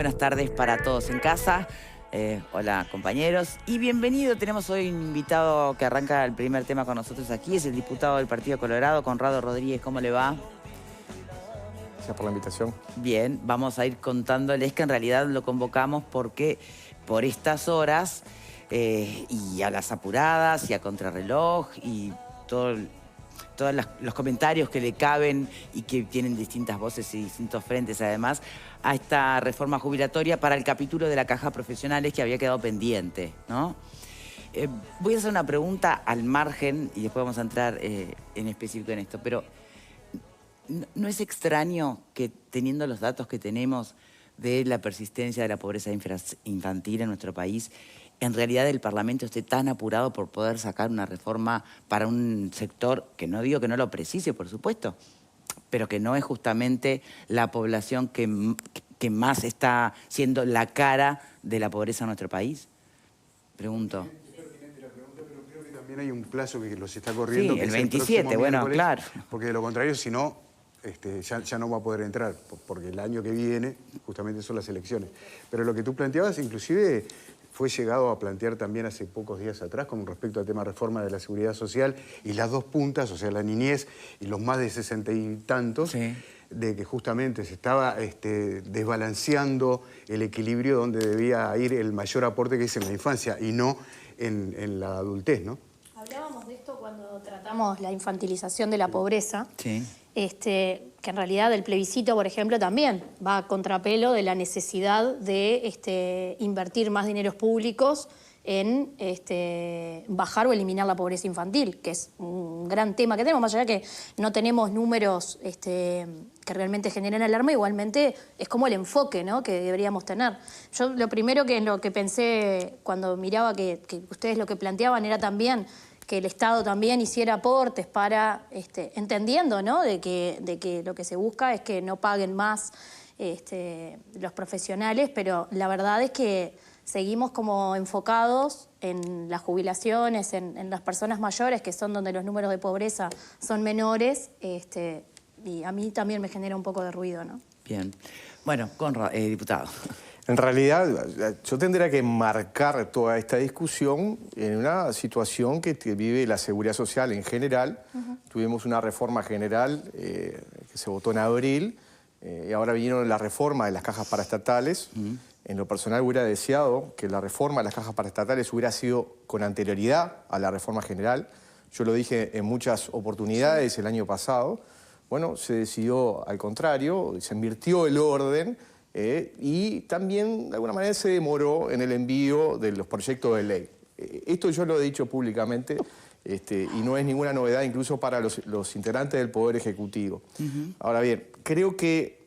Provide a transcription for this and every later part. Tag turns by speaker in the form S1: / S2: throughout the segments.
S1: Buenas tardes para todos en casa. Hola compañeros y bienvenido. Tenemos hoy un invitado que arranca el primer tema con nosotros aquí. Es el diputado del Partido Colorado, Conrado Rodríguez. ¿Cómo le va?
S2: Gracias por la invitación.
S1: Bien, vamos a ir contándoles que en realidad lo convocamos porque por estas horas y a las apuradas y a contrarreloj y todos los comentarios que le caben y que tienen distintas voces y distintos frentes además a esta reforma jubilatoria para el capítulo de la caja profesionales que había quedado pendiente, ¿no? Voy a hacer una pregunta al margen y después vamos a entrar en específico en esto, pero ¿no es extraño que teniendo los datos que tenemos de la persistencia de la pobreza infantil en nuestro país, en realidad el Parlamento esté tan apurado por poder sacar una reforma para un sector que no digo que no lo precise, por supuesto, pero que no es justamente la población que más está siendo la cara de la pobreza en nuestro país? Pregunto.
S3: Es pertinente la pregunta, pero creo que también hay un plazo que los está corriendo.
S1: Sí,
S3: que
S1: el
S3: es
S1: 27, bueno, claro.
S3: Porque de lo contrario, si no, ya no va a poder entrar, porque el año que viene justamente son las elecciones. Pero lo que tú planteabas, inclusive, fue llegado a plantear también hace pocos días atrás con respecto al tema de reforma de la seguridad social y las dos puntas, o sea, la niñez y los más de 60 y tantos,
S1: Sí.
S3: de que justamente se estaba desbalanceando el equilibrio donde debía ir el mayor aporte, que es en la infancia y no en la adultez, ¿no?
S4: Hablábamos de esto cuando tratamos la infantilización de la pobreza,
S1: Sí.
S4: que en realidad el plebiscito, por ejemplo, también va a contrapelo de la necesidad de invertir más dineros públicos en bajar o eliminar la pobreza infantil, que es un gran tema que tenemos, más allá que no tenemos números que realmente generen alarma, igualmente es como el enfoque, ¿no?, que deberíamos tener. Yo lo primero en lo que pensé cuando miraba que ustedes lo que planteaban era también que el Estado también hiciera aportes para, entendiendo, ¿no?, de que lo que se busca es que no paguen más los profesionales, pero la verdad es que seguimos como enfocados en las jubilaciones, en las personas mayores, que son donde los números de pobreza son menores, y a mí también me genera un poco de ruido, ¿no?
S1: Bien. Bueno, Conrado, diputado.
S2: En realidad, yo tendría que marcar toda esta discusión en una situación que vive la seguridad social en general. Tuvimos una reforma general que se votó en abril y ahora vinieron la reforma de las cajas paraestatales. En lo personal hubiera deseado que la reforma de las cajas paraestatales hubiera sido con anterioridad a la reforma general. Yo lo dije en muchas oportunidades el año pasado. Bueno, se decidió al contrario, se invirtió el orden y también de alguna manera se demoró en el envío de los proyectos de ley. Esto yo lo he dicho públicamente y no es ninguna novedad incluso para los integrantes del Poder Ejecutivo. Ahora bien, creo que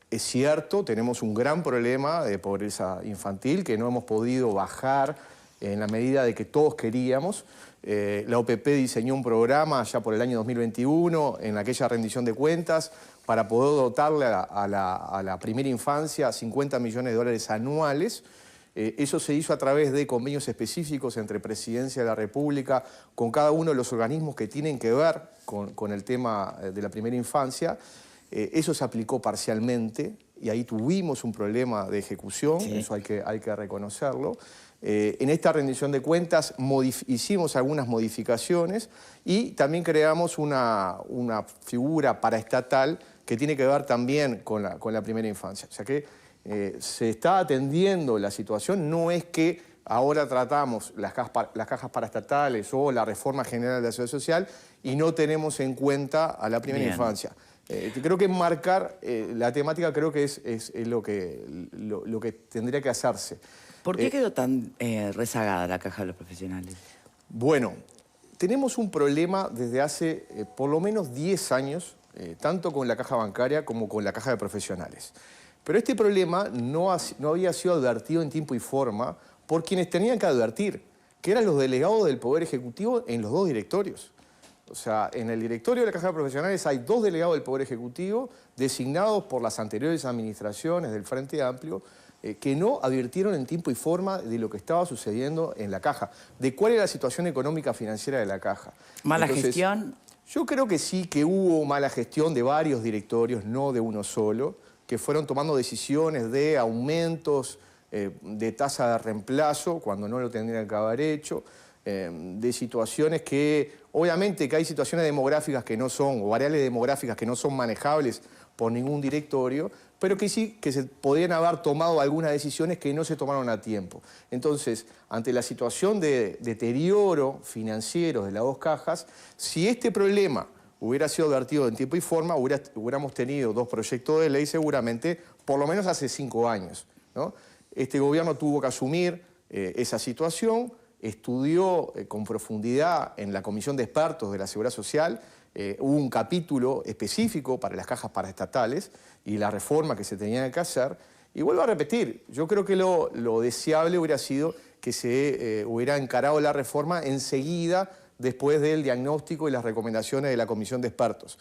S2: es cierto, tenemos un gran problema de pobreza infantil que no hemos podido bajar en la medida de que todos queríamos. La OPP diseñó un programa ya por el año 2021 en aquella rendición de cuentas para poder dotarle a la primera infancia 50 millones de dólares anuales. Eso se hizo a través de convenios específicos entre Presidencia de la República con cada uno de los organismos que tienen que ver con el tema de la primera infancia. Eso se aplicó parcialmente y ahí tuvimos un problema de ejecución, sí. Eso hay que reconocerlo. En esta rendición de cuentas hicimos algunas modificaciones y también creamos una figura paraestatal que tiene que ver también con la primera infancia. O sea que se está atendiendo la situación, no es que ahora tratamos las cajas paraestatales o la reforma general de la seguridad social y no tenemos en cuenta a la primera infancia. Creo que marcar la temática creo que es lo que tendría que hacerse.
S1: ¿Por qué quedó tan rezagada la caja de los profesionales?
S2: Bueno, tenemos un problema desde hace por lo menos 10 años, tanto con la caja bancaria como con la caja de profesionales. Pero este problema no había sido advertido en tiempo y forma por quienes tenían que advertir, que eran los delegados del Poder Ejecutivo en los dos directorios. O sea, en el directorio de la Caja de Profesionales hay 2 delegados del Poder Ejecutivo designados por las anteriores administraciones del Frente Amplio que no advirtieron en tiempo y forma de lo que estaba sucediendo en la Caja, de cuál era la situación económica financiera de la Caja.
S1: ¿Mala gestión?
S2: Yo creo que sí, que hubo mala gestión de varios directorios, no de uno solo. que fueron tomando decisiones de aumentos de tasa de reemplazo cuando no lo tendrían que haber hecho, de situaciones que, obviamente que hay situaciones demográficas que no son, o variables demográficas que no son manejables por ningún directorio, pero que sí que se podrían haber tomado algunas decisiones que no se tomaron a tiempo. Entonces, ante la situación de deterioro financiero de las dos cajas, si este problema hubiera sido advertido en tiempo y forma, hubiéramos tenido 2 proyectos de ley seguramente, por lo menos hace 5 años, ¿no? Este gobierno tuvo que asumir esa situación, estudió con profundidad en la Comisión de Expertos de la Seguridad Social, hubo un capítulo específico para las cajas paraestatales y la reforma que se tenía que hacer. Y vuelvo a repetir, yo creo que lo deseable hubiera sido que se hubiera encarado la reforma enseguida después del diagnóstico y las recomendaciones de la Comisión de Expertos.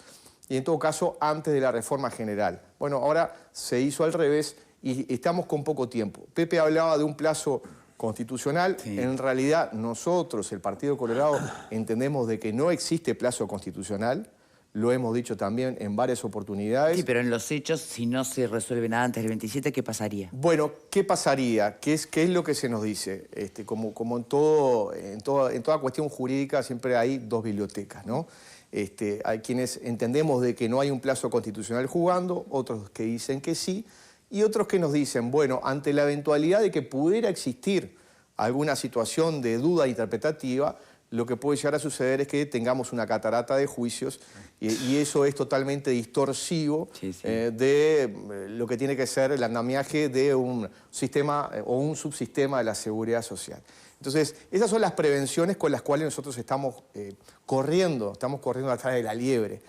S2: Y en todo caso, antes de la reforma general. Bueno, ahora se hizo al revés y estamos con poco tiempo. Pepe hablaba de un plazo constitucional. Sí. En realidad, nosotros, el Partido Colorado, entendemos de que no existe plazo constitucional. Lo hemos dicho también en varias oportunidades.
S1: Sí, pero en los hechos, si no se resuelve nada antes del 27, ¿qué pasaría?
S2: Bueno, ¿qué pasaría? ¿Qué es lo que se nos dice? Como en toda cuestión jurídica siempre hay 2 bibliotecas, ¿no? Hay quienes entendemos de que no hay un plazo constitucional jugando, otros que dicen que sí, y otros que nos dicen, bueno, ante la eventualidad de que pudiera existir alguna situación de duda interpretativa, lo que puede llegar a suceder es que tengamos una catarata de juicios y eso es totalmente distorsivo de lo que tiene que ser el andamiaje de un sistema o un subsistema de la seguridad social. Entonces, esas son las prevenciones con las cuales nosotros estamos corriendo atrás de la liebre.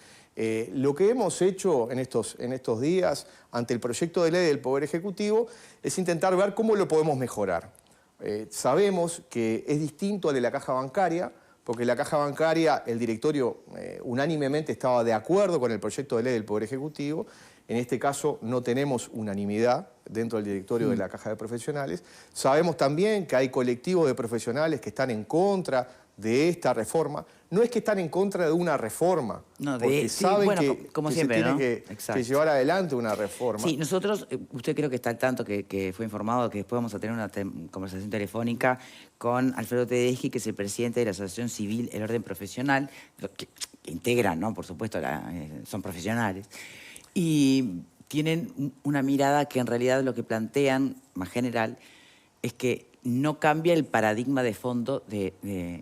S2: Lo que hemos hecho en estos días ante el proyecto de ley del Poder Ejecutivo es intentar ver cómo lo podemos mejorar. Sabemos que es distinto al de la caja bancaria, porque la caja bancaria, el directorio unánimemente estaba de acuerdo con el proyecto de ley del Poder Ejecutivo. En este caso no tenemos unanimidad dentro del directorio de la caja de profesionales. Sabemos también que hay colectivos de profesionales que están en contra de esta reforma. No es que están en contra de una reforma, no, porque saben
S1: como
S2: que
S1: siempre,
S2: se tiene
S1: ¿no?
S2: que llevar adelante una reforma.
S1: Sí, nosotros, usted creo que está al tanto, que fue informado que después vamos a tener una conversación telefónica con Alfredo Tedeschi, que es el presidente de la Asociación Civil El Orden Profesional, que integran, ¿no? Por supuesto, son profesionales. Y tienen una mirada que en realidad lo que plantean, más general, es que no cambia el paradigma de fondo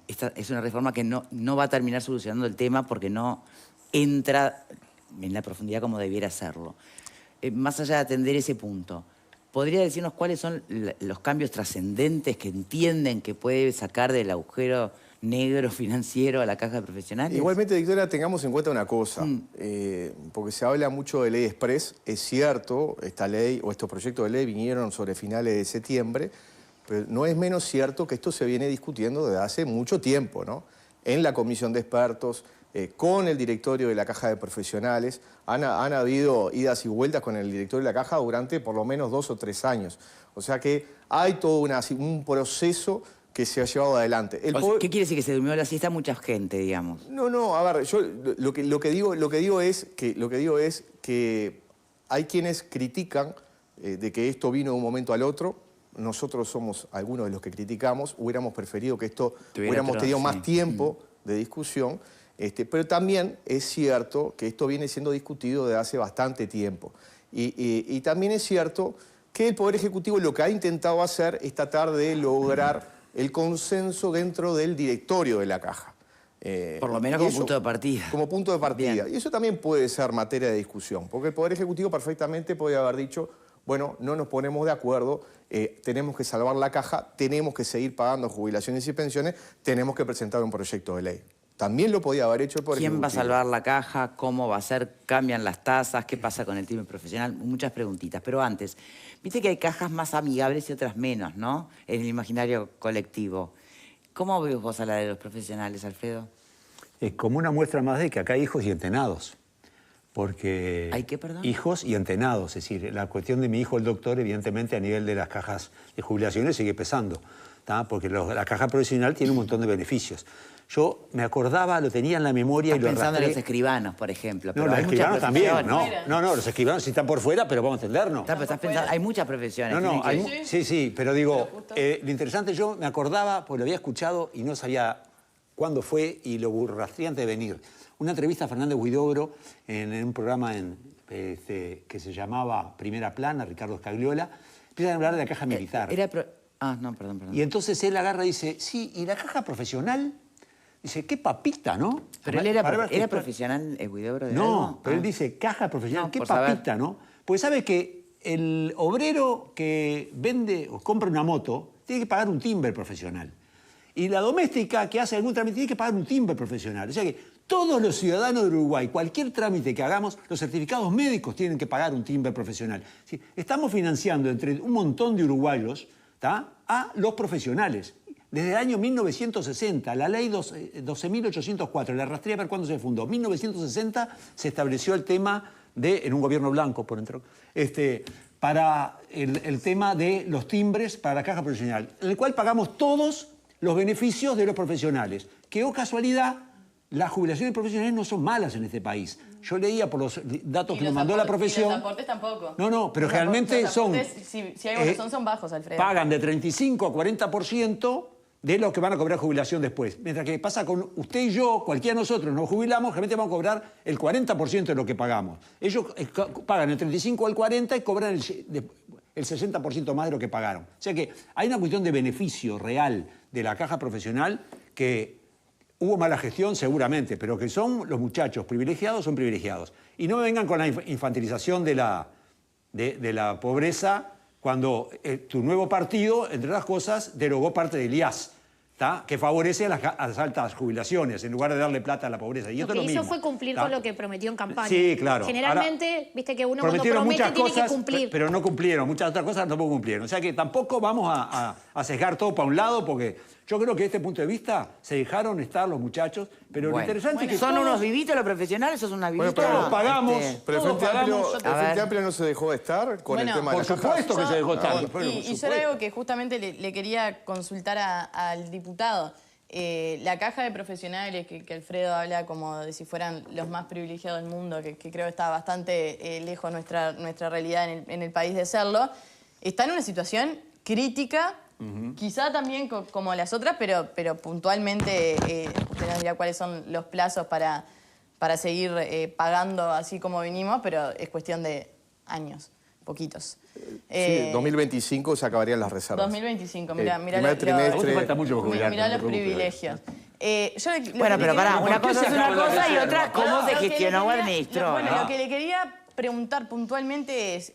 S1: esta es una reforma que no va a terminar solucionando el tema porque no entra en la profundidad como debiera hacerlo. Más allá de atender ese punto, ¿podría decirnos cuáles son los cambios trascendentes que entienden que puede sacar del agujero negro financiero a la caja de profesionales?
S2: Igualmente, Victoria, tengamos en cuenta una cosa, porque se habla mucho de ley express. Es cierto, esta ley o estos proyectos de ley vinieron sobre finales de septiembre, pero no es menos cierto que esto se viene discutiendo desde hace mucho tiempo, ¿no? En la Comisión de Expertos, con el directorio de la Caja de Profesionales, han habido idas y vueltas con el directorio de la Caja durante por lo menos 2 o 3 años. O sea que hay todo un proceso que se ha llevado adelante.
S1: ¿Qué quiere decir que se durmió la siesta mucha gente, digamos?
S2: No, a ver, yo lo que digo es que hay quienes critican de que esto vino de un momento al otro. Nosotros somos algunos de los que criticamos, hubiéramos preferido que hubiéramos tenido más tiempo de discusión, pero también es cierto que esto viene siendo discutido desde hace bastante tiempo. Y también es cierto que el Poder Ejecutivo lo que ha intentado hacer es tratar de lograr el consenso dentro del directorio de la Caja.
S1: Por lo menos como punto de partida.
S2: Como punto de partida.
S1: Bien.
S2: Y eso también puede ser materia de discusión, porque el Poder Ejecutivo perfectamente podría haber dicho, bueno, no nos ponemos de acuerdo, tenemos que salvar la caja, tenemos que seguir pagando jubilaciones y pensiones, tenemos que presentar un proyecto de ley. También lo podía haber hecho el Poder Ejecutivo.
S1: ¿Quién va a salvar la caja? ¿Cómo va a ser? ¿Cambian las tasas? ¿Qué pasa con el time profesional? Muchas preguntitas. Pero antes, viste que hay cajas más amigables y otras menos, ¿no? En el imaginario colectivo. ¿Cómo ves vos a la de los profesionales, Alfredo?
S5: Es como una muestra más de que acá hay hijos y entenados. Porque
S1: ¿hay qué, perdón?
S5: Hijos y entenados, es decir, la cuestión de mi hijo el doctor, evidentemente a nivel de las cajas de jubilaciones sigue pesando, ¿tá? Porque la caja profesional tiene un montón de beneficios. yo me acordaba, lo tenía en la memoria y lo
S1: Pensando en
S5: arrastré.
S1: los escribanos, por ejemplo.
S5: No,
S1: pero
S5: los
S1: hay muchas
S5: escribanos también,
S1: profesiones.
S5: no, los escribanos sí están por fuera, pero vamos a entendernos.
S1: Pero estás pensando, hay muchas profesiones.
S5: No,
S1: tienen que-
S5: sí, pero digo, lo interesante, yo me acordaba, porque lo había escuchado y no sabía cuándo fue y lo rastreé antes de venir. Una entrevista a Fernández Huidobro en un programa que se llamaba Primera Plana, Ricardo Scagliola, empiezan a hablar de la caja militar.
S1: No, perdón.
S5: Y entonces él agarra y dice, sí, ¿y la caja profesional? Dice, qué papita, ¿no?
S1: Pero él era profesional, Huidobro, de
S5: No,
S1: algo?
S5: pero él dice, caja profesional,
S1: No,
S5: qué
S1: por saber.
S5: papita, ¿no? Porque sabe que el obrero que vende o compra una moto tiene que pagar un timbre profesional. Y la doméstica que hace algún trámite tiene que pagar un timbre profesional. O sea que todos los ciudadanos de Uruguay, cualquier trámite que hagamos, los certificados médicos tienen que pagar un timbre profesional. Sí, estamos financiando entre un montón de uruguayos, ¿tá?, a los profesionales. Desde el año 1960, la ley 12.804, la rastreé a ver cuándo se fundó. En 1960 se estableció el tema en un gobierno blanco, por dentro, para el tema de los timbres para la caja profesional, en el cual pagamos todos los beneficios de los profesionales. Que, oh casualidad, las jubilaciones profesionales no son malas en este país. Yo leía por los datos que me mandó la profesión.
S6: Y los aportes tampoco.
S5: No, pero
S6: Los
S5: realmente
S6: los aportes, si hay razón, son bajos, Alfredo.
S5: pagan de 35 a 40% de los que van a cobrar jubilación después. Mientras que pasa con usted y yo, cualquiera de nosotros nos jubilamos, realmente vamos a cobrar el 40% de lo que pagamos. Ellos pagan el 35 al 40 y cobran el 60% más de lo que pagaron. O sea que hay una cuestión de beneficio real de la caja profesional que hubo mala gestión seguramente, pero que son los muchachos privilegiados, son privilegiados. Y no me vengan con la infantilización de la pobreza cuando tu nuevo partido, entre otras cosas, derogó parte del IAS, que favorece a las altas jubilaciones en lugar de darle plata a la pobreza. Y
S4: Lo
S5: esto
S4: que
S5: es lo
S4: hizo
S5: mismo,
S4: fue cumplir con lo que prometió en campaña.
S5: Sí, claro.
S4: Generalmente, viste que uno cuando
S5: prometieron
S4: promete
S5: muchas
S4: tiene
S5: cosas,
S4: que cumplir.
S5: pero no cumplieron. Muchas otras cosas tampoco cumplieron. O sea que tampoco vamos a sesgar todo para un lado, porque yo creo que desde este punto de vista se dejaron estar los muchachos, pero lo interesante es que
S1: ¿Son
S5: todos-
S1: unos vivitos los profesionales? ¿Sos una vivita?
S2: pero
S5: todos pagamos.
S2: Pero el
S5: todos
S2: Frente Amplio,
S5: pagamos.
S2: el Frente Amplio no se dejó de estar con el
S6: Bueno,
S2: tema de
S5: Por
S2: la caja.
S5: supuesto que se dejó estar.
S6: Y yo era algo que justamente le quería consultar al diputado. La caja de profesionales que Alfredo habla como de si fueran los más privilegiados del mundo, que creo que está bastante lejos nuestra realidad en el país de serlo, está en una situación crítica, quizá también como las otras, pero puntualmente usted nos dirá cuáles son los plazos para seguir pagando así como vinimos, pero es cuestión de años, poquitos.
S2: Sí, 2025 se acabarían las reservas.
S6: 2025, mira
S2: primer trimestre.
S5: A vos te falta mucho por jubilarte,
S6: mirá
S5: no te
S6: los
S5: preocupes.
S6: privilegios.
S1: Bueno, pero pará, una cosa es una cosa y otra cómo se
S6: Lo que le
S1: gestionó o
S6: quería-
S1: administró.
S6: Bueno,
S1: ¿no?
S6: lo que le quería preguntar puntualmente es,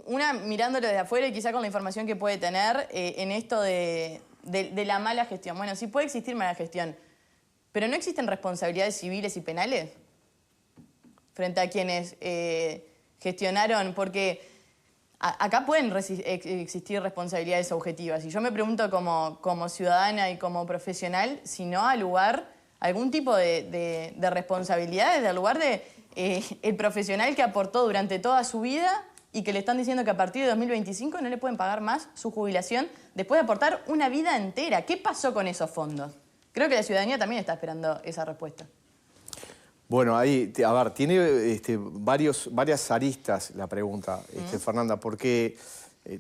S6: una mirándolo desde afuera y quizá con la información que puede tener en esto de la mala gestión. Bueno, sí puede existir mala gestión, pero ¿no existen responsabilidades civiles y penales frente a quienes gestionaron? Porque acá pueden existir responsabilidades objetivas. Y yo me pregunto como ciudadana y como profesional si no ha lugar algún tipo de responsabilidades, del lugar de el profesional que aportó durante toda su vida y que le están diciendo que a partir de 2025 no le pueden pagar más su jubilación después de aportar una vida entera. ¿Qué pasó con esos fondos? Creo que la ciudadanía también está esperando esa respuesta.
S2: Bueno, ahí, a ver, tiene varias aristas la pregunta, Fernanda, porque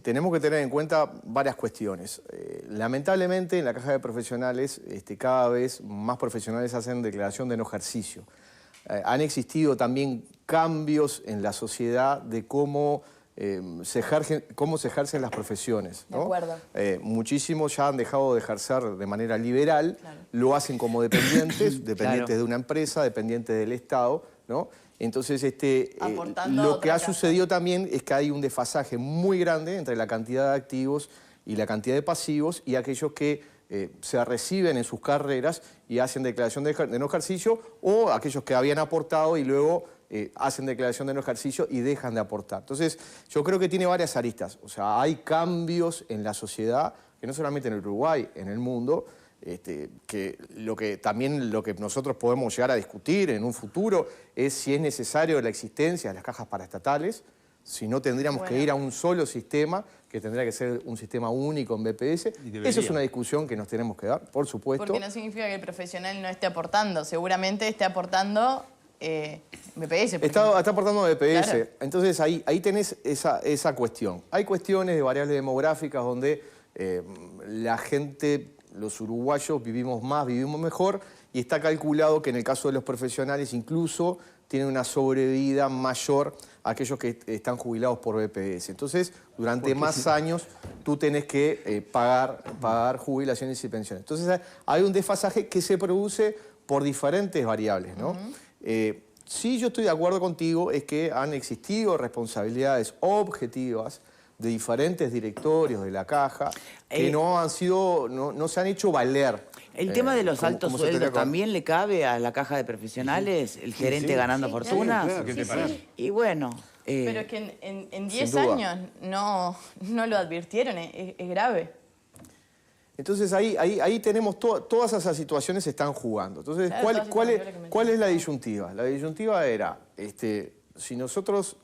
S2: tenemos que tener en cuenta varias cuestiones. Lamentablemente, en la caja de profesionales, cada vez más profesionales hacen declaración de no ejercicio. Han existido también cambios en la sociedad de cómo se ejercen las profesiones, ¿no?
S6: De acuerdo.
S2: Muchísimos ya han dejado de ejercer de manera liberal,
S6: Claro.
S2: lo hacen como dependientes, dependientes
S1: Claro.
S2: de una empresa, dependientes del Estado, ¿no? Entonces,
S6: Aportando
S2: lo que
S6: otra
S2: ha
S6: casa.
S2: sucedido también es que hay un desfasaje muy grande entre la cantidad de activos y la cantidad de pasivos y aquellos que se reciben en sus carreras y hacen declaración de no ejercicio, o aquellos que habían aportado y luego hacen declaración de no ejercicio y dejan de aportar. Entonces, yo creo que tiene varias aristas. O sea, hay cambios en la sociedad, que no solamente en el Uruguay, en el mundo, que lo que nosotros podemos llegar a discutir en un futuro es si es necesario la existencia de las cajas paraestatales, Si no, tendríamos que ir a un solo sistema, que tendría que ser un sistema único en BPS. Eso es una discusión que nos tenemos que dar, por supuesto.
S6: Porque no significa que el profesional no esté aportando. Seguramente esté aportando BPS.
S2: Está aportando BPS.
S6: Claro.
S2: Entonces ahí tenés esa cuestión. Hay cuestiones de variables demográficas donde la gente, los uruguayos, vivimos más, vivimos mejor, y está calculado que en el caso de los profesionales incluso tienen una sobrevida mayor a aquellos que están jubilados por BPS. Entonces, durante más años, tú tenés que pagar jubilaciones y pensiones. Entonces, hay un desfasaje que se produce por diferentes variables, ¿no? Sí, yo estoy de acuerdo contigo, es que han existido responsabilidades objetivas de diferentes directorios de la Caja que no se han hecho valer.
S1: El tema de los altos sueldos también le cabe a la Caja de Profesionales, el gerente ganando fortunas.
S3: Claro, ¿qué te parece?
S1: Y bueno.
S6: Pero es que en 10 años no lo advirtieron, es grave.
S2: Entonces ahí tenemos todas esas situaciones se están jugando. Entonces,
S6: Claro,
S2: ¿cuál es la disyuntiva? La disyuntiva era, si nosotros,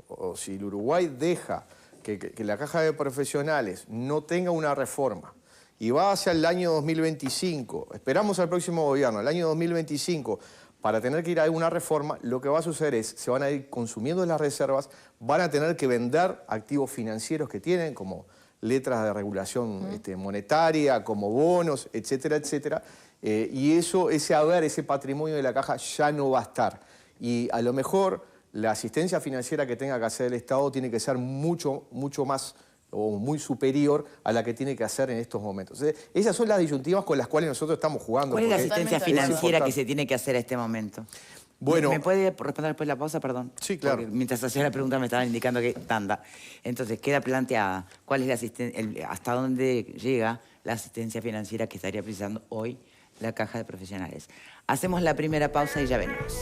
S2: o si el Uruguay deja que la Caja de Profesionales no tenga una reforma y va hacia el año 2025, esperamos al próximo gobierno, el año 2025, para tener que ir a alguna reforma, lo que va a suceder es, se van a ir consumiendo las reservas, van a tener que vender activos financieros que tienen, como letras de regulación monetaria, como bonos, etcétera, etcétera, y ese haber, ese patrimonio de la Caja ya no va a estar. Y a lo mejor la asistencia financiera que tenga que hacer el Estado tiene que ser mucho más o muy superior a la que tiene que hacer en estos momentos. Esas son las disyuntivas con las cuales nosotros estamos jugando.
S1: ¿Cuál es la asistencia
S6: Totalmente
S1: financiera que se tiene que hacer a este momento?
S2: Bueno.
S1: ¿Me puede responder después de la pausa, perdón?
S2: Sí, claro.
S1: Porque mientras hacía la pregunta me estaban indicando que tanda. Entonces, queda planteada cuál es la hasta dónde llega la asistencia financiera que estaría precisando hoy la Caja de Profesionales. Hacemos la primera pausa y ya venimos.